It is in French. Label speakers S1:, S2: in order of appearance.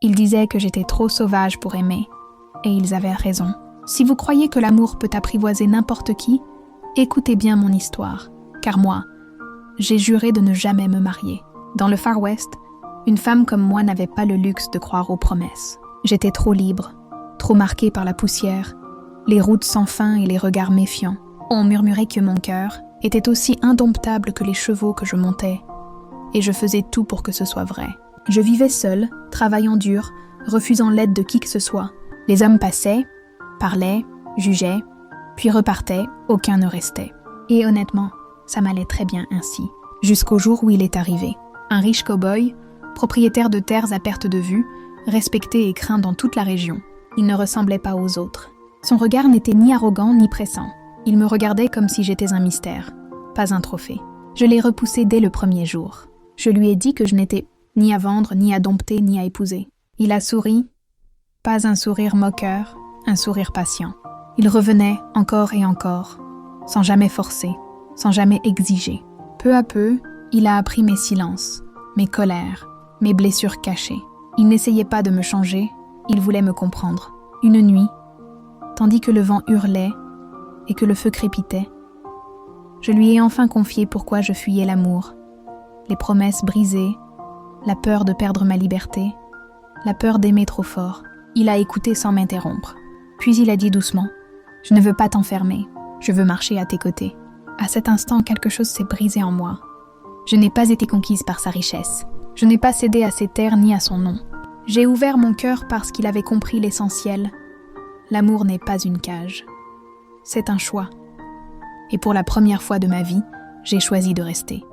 S1: Ils disaient que j'étais trop sauvage pour aimer, et ils avaient raison. Si vous croyez que l'amour peut apprivoiser n'importe qui, écoutez bien mon histoire, car moi, j'ai juré de ne jamais me marier. Dans le Far West, une femme comme moi n'avait pas le luxe de croire aux promesses. J'étais trop libre, trop marquée par la poussière, les routes sans fin et les regards méfiants. On murmurait que mon cœur était aussi indomptable que les chevaux que je montais, et je faisais tout pour que ce soit vrai. Je vivais seule, travaillant dur, refusant l'aide de qui que ce soit. Les hommes passaient, parlaient, jugeaient, puis repartaient, aucun ne restait. Et honnêtement, ça m'allait très bien ainsi. Jusqu'au jour où il est arrivé. Un riche cow-boy, propriétaire de terres à perte de vue, respecté et craint dans toute la région. Il ne ressemblait pas aux autres. Son regard n'était ni arrogant ni pressant. Il me regardait comme si j'étais un mystère, pas un trophée. Je l'ai repoussé dès le premier jour. Je lui ai dit que je n'étais ni à vendre, ni à dompter, ni à épouser. Il a souri, pas un sourire moqueur, un sourire patient. Il revenait encore et encore, sans jamais forcer, sans jamais exiger. Peu à peu, il a appris mes silences, mes colères, mes blessures cachées. Il n'essayait pas de me changer, il voulait me comprendre. Une nuit, tandis que le vent hurlait et que le feu crépitait, je lui ai enfin confié pourquoi je fuyais l'amour, les promesses brisées, la peur de perdre ma liberté, la peur d'aimer trop fort. Il a écouté sans m'interrompre. Puis il a dit doucement « Je ne veux pas t'enfermer, je veux marcher à tes côtés. » À cet instant, quelque chose s'est brisé en moi. Je n'ai pas été conquise par sa richesse. Je n'ai pas cédé à ses terres ni à son nom. J'ai ouvert mon cœur parce qu'il avait compris l'essentiel. L'amour n'est pas une cage. C'est un choix. Et pour la première fois de ma vie, j'ai choisi de rester.